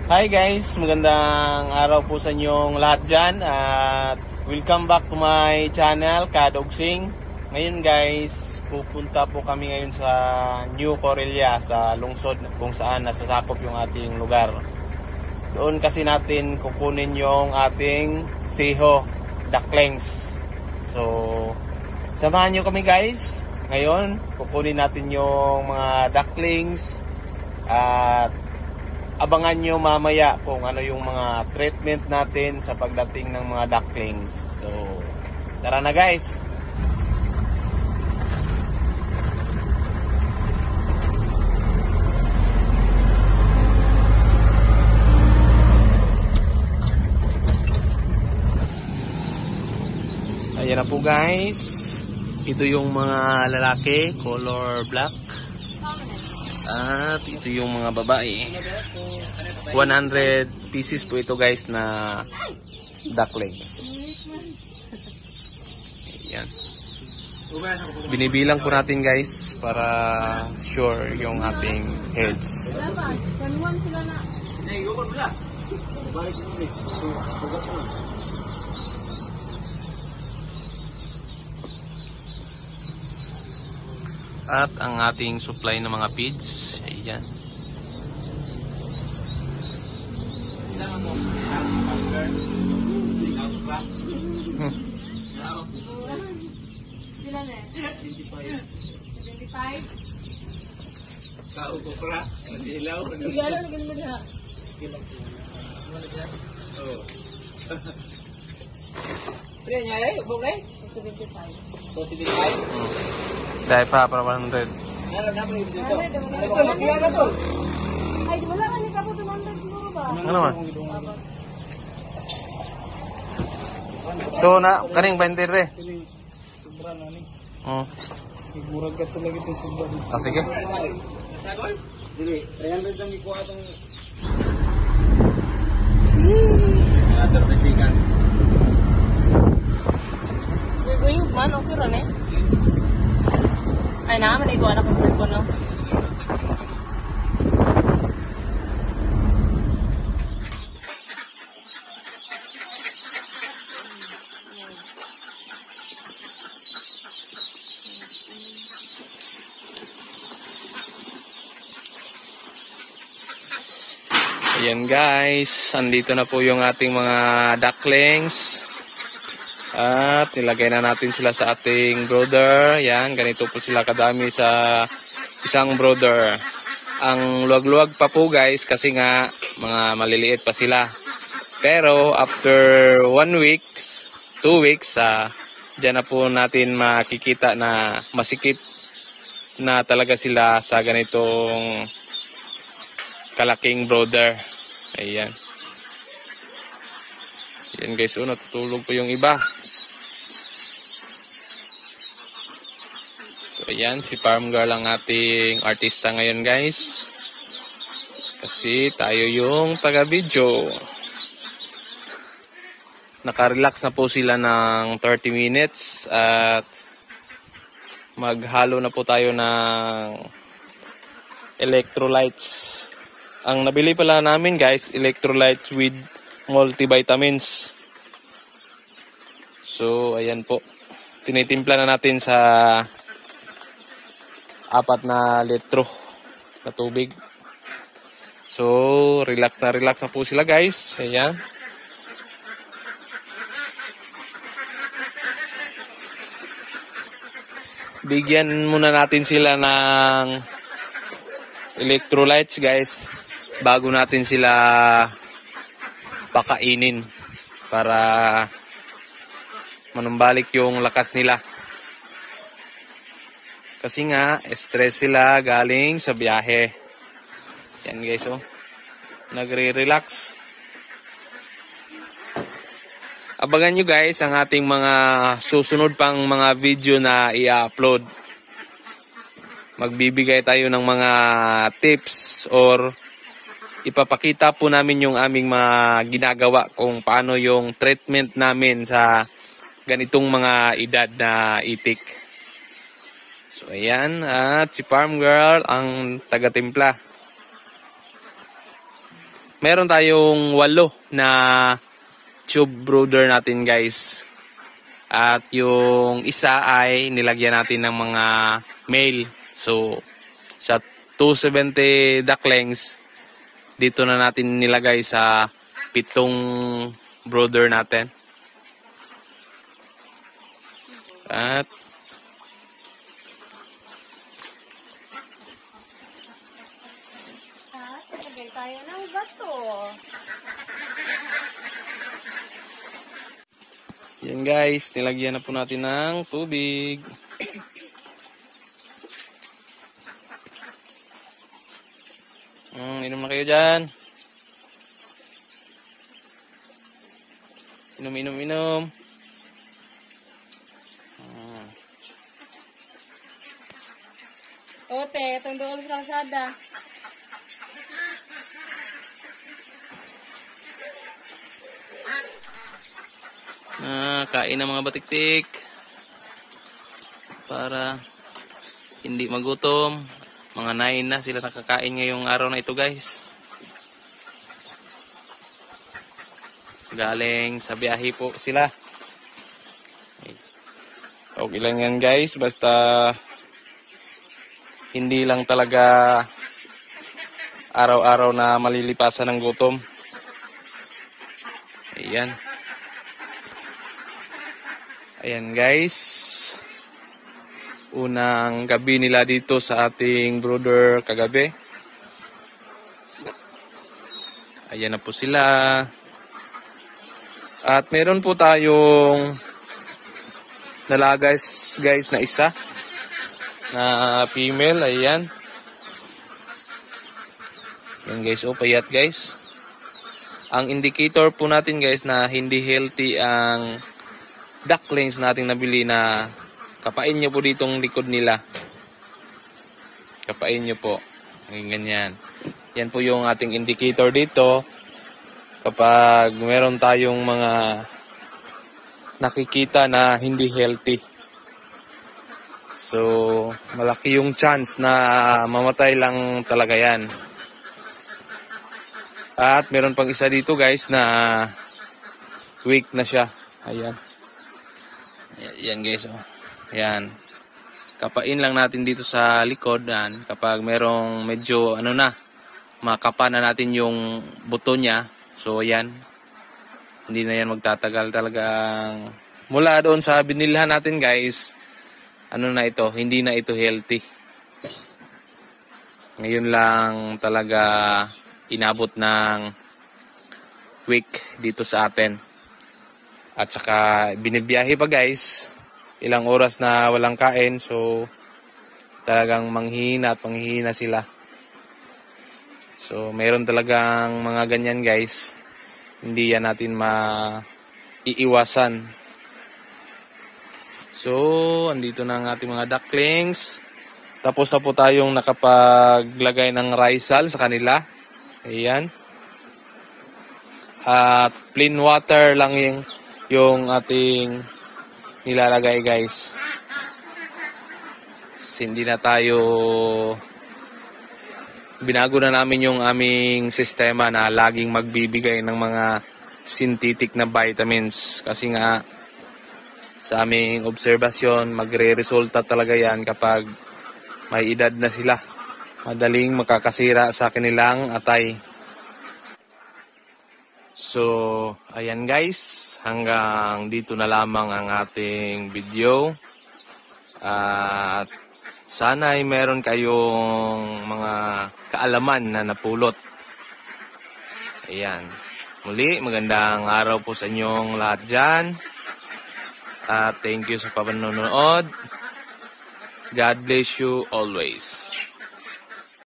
Hi guys, magandang araw po sa inyong lahat dyan at welcome back to my channel, Kadogsing. Ngayon guys, pupunta po kami ngayon sa New Corellia, sa lungsod kung saan nasasakop yung ating lugar. Doon kasi natin kukunin yung ating siho, ducklings. So, samahan nyo kami guys. Ngayon, kukunin natin yung mga ducklings at abangan nyo mamaya kung ano yung mga treatment natin sa pagdating ng mga ducklings. So, tara na guys! Ayan na po guys. Ito yung mga lalaki, color black. At ito yung mga babae. 100 pieces po ito guys na ducklings. Ayan. Binibilang po natin guys para sure yung ating heads. At ang ating supply ng mga feeds, ayan. Dahil pa para 100. Ay, wala ka ni kapo 200 siguro ba? Ano naman? So na kaning 20 re. Sobra na ni. Oh. Murag ka to lagi to sobra. Ah, sige. Dili, 300 lang ikuha tong Other seconds. Guyog man, okay ron eh. Ay, naman ikaw anak ng cellphone, no? Ayan guys, andito na po yung ating mga ducklings. At nilagay na natin sila sa ating brooder. Yan, ganito po sila kadami sa isang brooder. Ang luwag-luwag pa po guys kasi nga mga maliliit pa sila. Pero after 1 week, 2 weeks, dyan na po natin makikita na masikip na talaga sila sa ganitong kalaking brooder. Ayan. Ayan guys, natutulog po yung iba. So ayan, si Farm Girl ang ating artista ngayon guys. Kasi tayo yung taga-video. Naka-relax na po sila ng 30 minutes at maghalo na po tayo ng electrolytes. Ang nabili pala namin guys, electrolytes with multivitamins. So ayan po. Tinitimpla na natin sa 4 na litro na tubig. So, relax na po sila guys. Ayan. Bigyan muna natin sila ng electrolytes guys bago natin sila pakainin para manumbalik yung lakas nila. Kasi nga, stress sila galing sa biyahe. Yan guys, oh. Nagre-relax. Abangan nyo guys ang ating mga susunod pang mga video na i-upload. Magbibigay tayo ng mga tips or ipapakita po namin yung aming mga ginagawa kung paano yung treatment namin sa ganitong mga edad na itik. So ayan, at si Farm Girl ang taga-timpla. meron tayong 8 na tube brooder natin guys. At yung isa ay nilagyan natin ng mga male. So sa 270 ducklings, dito na natin nilagay sa 7 brooder natin. At lagay tayo ng bato. yan guys, nilagyan na po natin ng tubig. Inom na kayo dyan. Inom. Ote, itong doon sa kalsada. Kain ng mga batiktik para hindi magutom. Mga 9 na sila nakakain ngayong araw na ito guys. Galing sa biyahe po sila. Okay lang yan guys, basta hindi lang talaga araw-araw na malilipasan ng gutom. Ayan guys, unang gabi nila dito sa ating brooder kagabi. Ayan na po sila. At meron po tayong nalagas guys na isa na female. Ayan guys, payat guys. Ang indicator po natin guys na hindi healthy ang ducklings nating nabili, na kapain nyo po ditong likod nila. Kapain nyo po. Ganyan. Yan po yung ating indicator dito. Kapag meron tayong mga nakikita na hindi healthy. So, malaki yung chance na mamatay lang talaga yan. At meron pang isa dito guys na weak na siya. Ayan. Yan guys, Yan. Kapain lang natin dito sa likod yan. Kapag merong medyo makapa na natin yung buto niya. So ayan. Hindi na yan magtatagal talagang. Mula doon sa binilhan natin guys, hindi na ito healthy. Ngayon lang talaga inabot ng week dito sa atin. At saka binibiyahe pa guys, ilang oras na walang kain, so talagang manghihina sila. So mayroon talagang mga ganyan guys, hindi yan natin maiiwasan. So andito na ang ating mga ducklings. Tapos na po tayong nakapaglagay ng risal sa kanila. Ayan. At plain water lang yung ating nilalagay guys. Hindi na tayo, binago na namin yung aming sistema na laging magbibigay ng mga synthetic na vitamins, kasi nga sa aming obserbasyon magre-resulta talaga yan kapag may edad na sila. Madaling makakasira sa kanilang atay. So, ayan guys, hanggang dito na lamang ang ating video. At sana ay meron kayong mga kaalaman na napulot. Ayan. Muli, magandang araw po sa inyong lahat dyan. At thank you sa panonood. God bless you always.